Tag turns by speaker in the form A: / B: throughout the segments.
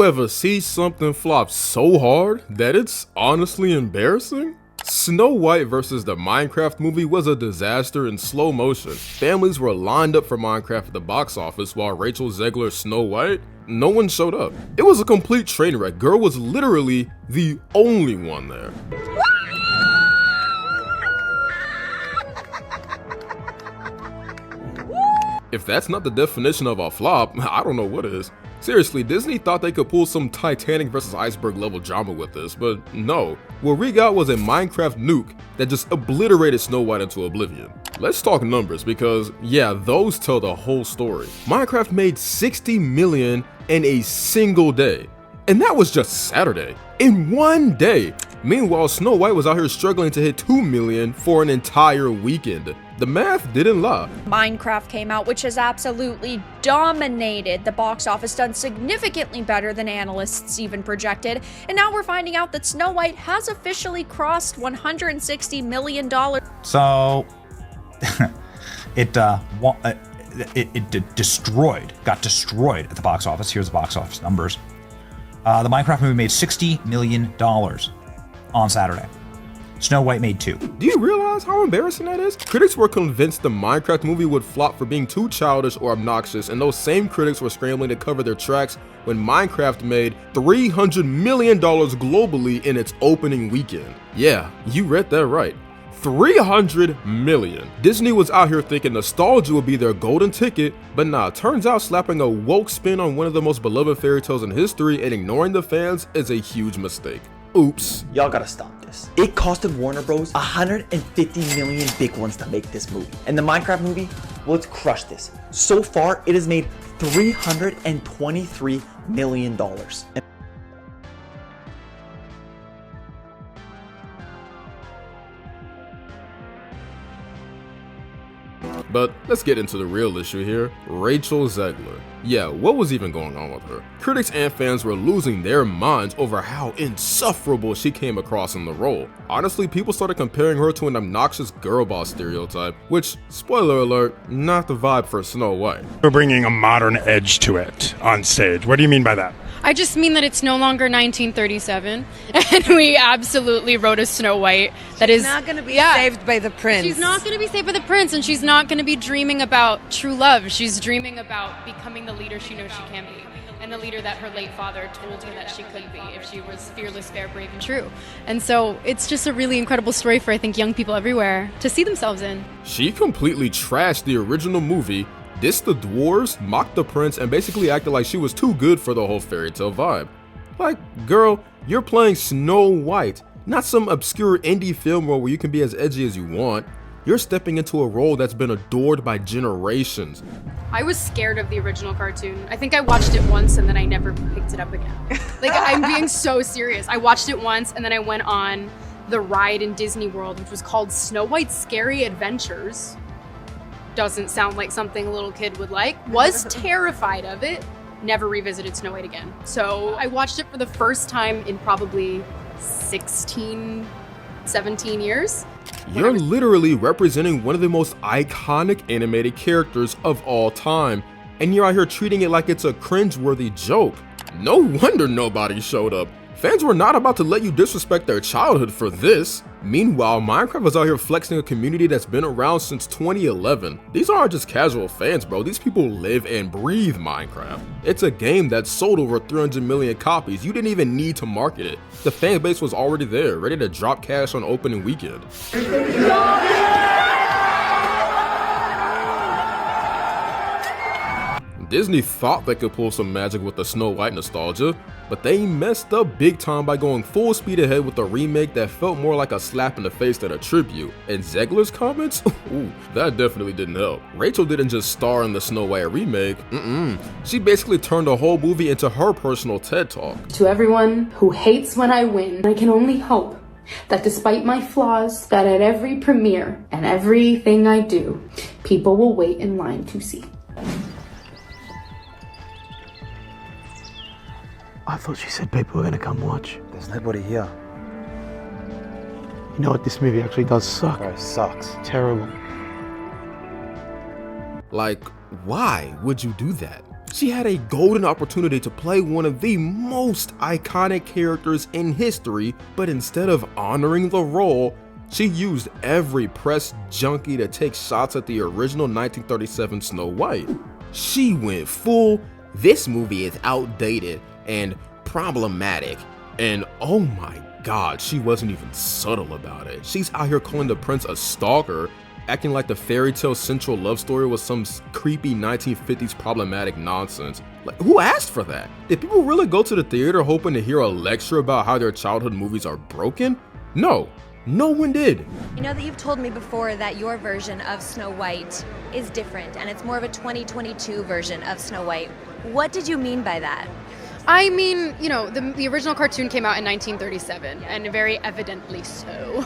A: you ever see something flop so hard that it's honestly embarrassing? Snow White versus the Minecraft movie was a disaster in slow motion. Families were lined up for Minecraft at the box office while Rachel Zegler's Snow White, no one showed up. It was a complete train wreck. Girl was literally the only one there. If that's not the definition of a flop, I don't know what is. Seriously, Disney thought they could pull some Titanic versus iceberg level drama with this, but no. What we got was a Minecraft nuke that just obliterated Snow White into oblivion. Let's talk numbers because, yeah, those tell the whole story. Minecraft made 60 million in a single day. And that was just Saturday. In one day. Meanwhile, Snow White was out here struggling to hit 2 million for an entire weekend. The math didn't lie.
B: Minecraft came out, which has absolutely dominated the box office, done significantly better than analysts even projected. And now we're finding out that Snow White has officially crossed $160 million.
C: So, it got destroyed at the box office. Here's the box office numbers. The Minecraft movie made $60 million on Saturday. Snow White made 2.
A: Do you realize how embarrassing that is? Critics were convinced the Minecraft movie would flop for being too childish or obnoxious, and those same critics were scrambling to cover their tracks when Minecraft made $300 million globally in its opening weekend. Yeah, you read that right. 300 million. Disney was out here thinking nostalgia would be their golden ticket, but nah, turns out slapping a woke spin on one of the most beloved fairy tales in history and ignoring the fans is a huge mistake. Oops.
D: Y'all gotta stop this. It costed Warner Bros. 150 million big ones to make this movie. And the Minecraft movie, well, it's crushed this. So far, it has made $323 million.
A: But let's get into the real issue here. Rachel Zegler. Yeah, what was even going on with her? Critics and fans were losing their minds over how insufferable she came across in the role. Honestly, people started comparing her to an obnoxious girl boss stereotype, which, spoiler alert, not the vibe for Snow White.
E: We're bringing a modern edge to it on stage. What do you mean by that?
F: I just mean that it's no longer 1937, and we absolutely wrote a Snow White that is
G: not going to be saved by the prince.
F: She's not going to be saved by the prince, and she's not going to be dreaming about true love. She's dreaming about becoming the leader she knows she can be, and the leader that her late father told her that she could be if she was fearless, fair, brave, and true. And so it's just a really incredible story for, I think, young people everywhere to see themselves in.
A: She completely trashed the original movie, dissed the dwarves, mocked the prince, and basically acted like she was too good for the whole fairy tale vibe. Like, girl, you're playing Snow White, not some obscure indie film role where you can be as edgy as you want. You're stepping into a role that's been adored by generations.
F: I was scared of the original cartoon. I think I watched it once and then I never picked it up again. Like, I'm being so serious. I watched it once and then I went on the ride in Disney World, which was called Snow White's Scary Adventures. Doesn't sound like something a little kid would like. Was terrified of it. Never revisited Snow White again. So I watched it for the first time in probably 16, 17 years.
A: You're literally representing one of the most iconic animated characters of all time, and you're out here treating it like it's a cringeworthy joke. No wonder nobody showed up. Fans were not about to let you disrespect their childhood for this. Meanwhile, Minecraft was out here flexing a community that's been around since 2011. These aren't just casual fans, bro. These people live and breathe Minecraft. It's a game that sold over 300 million copies. You didn't even need to market it. The fan base was already there, ready to drop cash on opening weekend. Disney thought they could pull some magic with the Snow White nostalgia, but they messed up big time by going full speed ahead with a remake that felt more like a slap in the face than a tribute. And Zegler's comments? Ooh, that definitely didn't help. Rachel didn't just star in the Snow White remake, she basically turned the whole movie into her personal TED Talk.
H: To everyone who hates when I win, I can only hope that despite my flaws, that at every premiere and everything I do, people will wait in line to see.
I: I thought she said people were going to come watch.
D: There's nobody here.
I: You know what? This movie actually does suck.
D: Bro, it sucks.
I: Terrible.
A: Like, why would you do that? She had a golden opportunity to play one of the most iconic characters in history, but instead of honoring the role, she used every press junkie to take shots at the original 1937 Snow White. She went full, this movie is outdated and problematic, and oh my god, she wasn't even subtle about it. She's out here calling the prince a stalker, acting like the fairy tale central love story was some creepy 1950s problematic nonsense. Like, who asked for that? Did people really go to the theater hoping to hear a lecture about how their childhood movies are broken? No, no one did.
J: You know that you've told me before that your version of Snow White is different and it's more of a 2022 version of Snow White. What did you mean by that?
F: I mean, you know, the original cartoon came out in 1937, and very evidently so.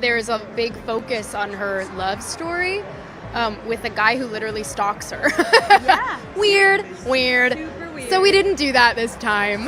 F: There's a big focus on her love story with a guy who literally stalks her.
J: Yeah.
F: Weird.
J: Super weird.
F: So we didn't do that this time.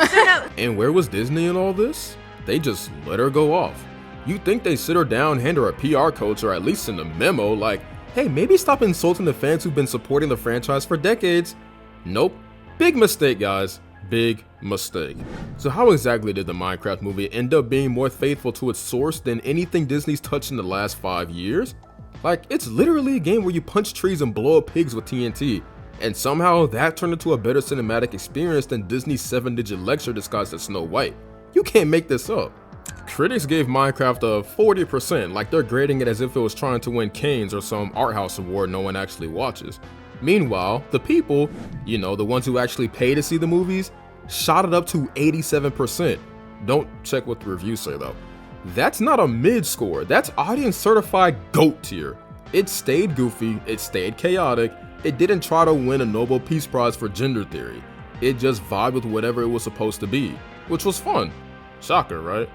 A: And where was Disney in all this? They just let her go off. You'd think they sit her down, hand her a PR coach, or at least send a memo like, hey, maybe stop insulting the fans who've been supporting the franchise for decades. Nope. Big mistake, guys. Big mistake. So how exactly did the Minecraft movie end up being more faithful to its source than anything Disney's touched in the last 5 years? Like, it's literally a game where you punch trees and blow up pigs with TNT, and somehow that turned into a better cinematic experience than Disney's 7-digit lecture disguised as Snow White. You can't make this up. Critics gave Minecraft a 40%, like they're grading it as if it was trying to win Canes or some art house award no one actually watches. Meanwhile, the people, you know, the ones who actually pay to see the movies, shot it up to 87%. Don't check what the reviews say though. That's not a mid score, that's audience certified GOAT tier. It stayed goofy, it stayed chaotic, it didn't try to win a Nobel Peace Prize for gender theory. It just vibed with whatever it was supposed to be, which was fun. Shocker, right?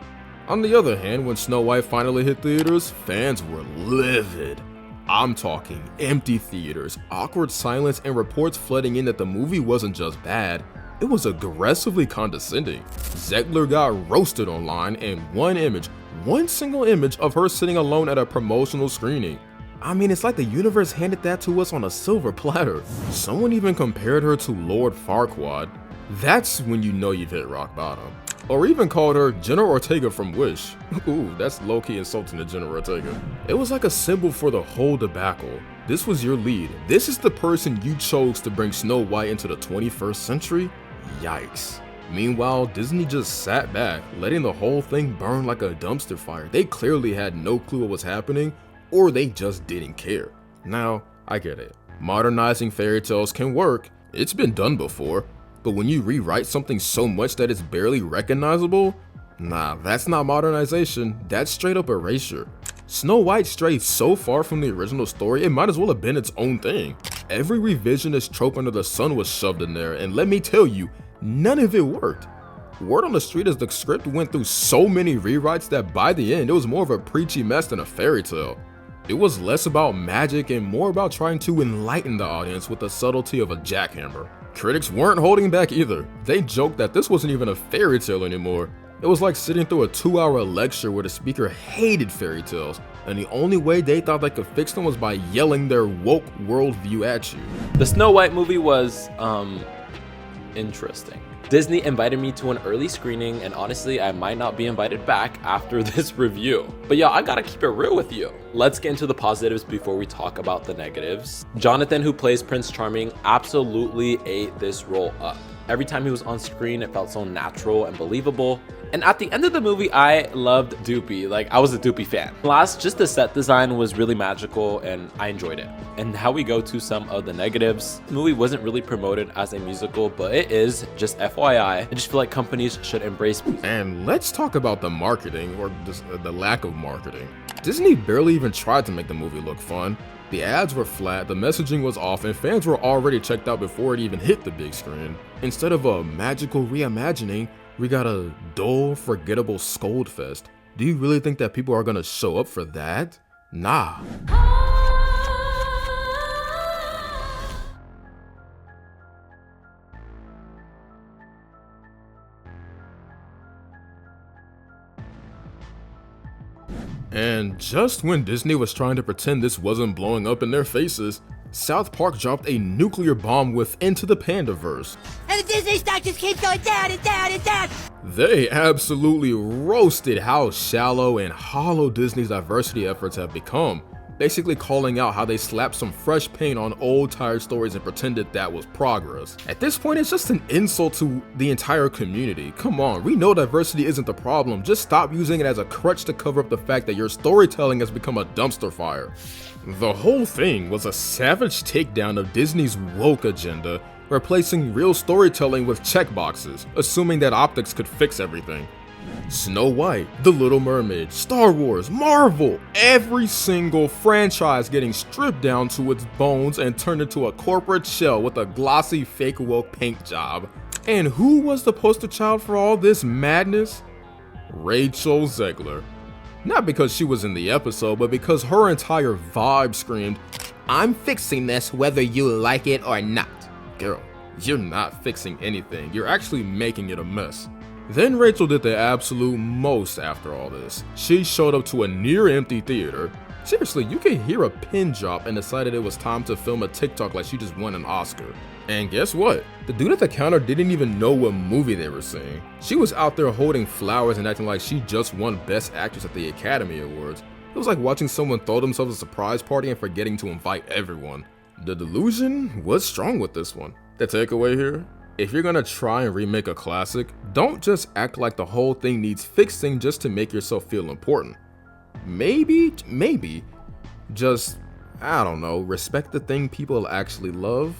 A: On the other hand, when Snow White finally hit theaters, fans were livid. I'm talking empty theaters, awkward silence, and reports flooding in that the movie wasn't just bad, it was aggressively condescending. Zegler got roasted online, and one single image of her sitting alone at a promotional screening. I mean, it's like the universe handed that to us on a silver platter. Someone even compared her to Lord Farquaad. That's when you know you've hit rock bottom. Or even called her Jenna Ortega from Wish. Ooh, that's low-key insulting to Jenna Ortega. It was like a symbol for the whole debacle. This was your lead. This is the person you chose to bring Snow White into the 21st century? Yikes. Meanwhile, Disney just sat back, letting the whole thing burn like a dumpster fire. They clearly had no clue what was happening, or they just didn't care. Now, I get it. Modernizing fairy tales can work. It's been done before. But when you rewrite something so much that it's barely recognizable, nah, that's not modernization, that's straight up erasure. Snow White strayed so far from the original story, it might as well have been its own thing. Every revisionist trope under the sun was shoved in there, and let me tell you, none of it worked. Word on the street is the script went through so many rewrites that by the end, it was more of a preachy mess than a fairy tale. It was less about magic and more about trying to enlighten the audience with the subtlety of a jackhammer. Critics weren't holding back either. They joked that this wasn't even a fairy tale anymore. It was like sitting through a 2-hour lecture where the speaker hated fairy tales, and the only way they thought they could fix them was by yelling their woke worldview at you.
K: The Snow White movie was, interesting. Disney invited me to an early screening, and honestly, I might not be invited back after this review. But yeah, I gotta keep it real with you. Let's get into the positives before we talk about the negatives. Jonathan, who plays Prince Charming, absolutely ate this role up. Every time he was on screen, it felt so natural and believable. And at the end of the movie, I loved Doopy. Like, I was a Doopy fan. Last, just the set design was really magical and I enjoyed it. And how we go to some of the negatives. The movie wasn't really promoted as a musical, but it is, just FYI. I just feel like companies should embrace music.
A: And let's talk about the marketing, or just the lack of marketing. Disney barely even tried to make the movie look fun. The ads were flat, the messaging was off, and fans were already checked out before it even hit the big screen. Instead of a magical reimagining, we got a dull, forgettable scold fest. Do you really think that people are gonna show up for that? Nah. And just when Disney was trying to pretend this wasn't blowing up in their faces, South Park dropped a nuclear bomb with Into the Pandaverse.
G: And the Disney stock just keeps going down and down and down.
A: They absolutely roasted how shallow and hollow Disney's diversity efforts have become, basically calling out how they slapped some fresh paint on old tired stories and pretended that was progress. At this point, it's just an insult to the entire community. Come on, we know diversity isn't the problem, just stop using it as a crutch to cover up the fact that your storytelling has become a dumpster fire. The whole thing was a savage takedown of Disney's woke agenda, replacing real storytelling with checkboxes, assuming that optics could fix everything. Snow White, The Little Mermaid, Star Wars, Marvel, every single franchise getting stripped down to its bones and turned into a corporate shell with a glossy fake woke paint job. And who was the poster child for all this madness? Rachel Zegler. Not because she was in the episode, but because her entire vibe screamed, "I'm fixing this whether you like it or not." Girl, you're not fixing anything, you're actually making it a mess. Then Rachel did the absolute most after all this. She showed up to a near empty theater. Seriously, you could hear a pin drop and decided it was time to film a TikTok like she just won an Oscar. And guess what? The dude at the counter didn't even know what movie they were seeing. She was out there holding flowers and acting like she just won Best Actress at the Academy Awards. It was like watching someone throw themselves a surprise party and forgetting to invite everyone. The delusion was strong with this one. The takeaway here? If you're gonna try and remake a classic, don't just act like the whole thing needs fixing just to make yourself feel important. Maybe, just, I don't know, respect the thing people actually love.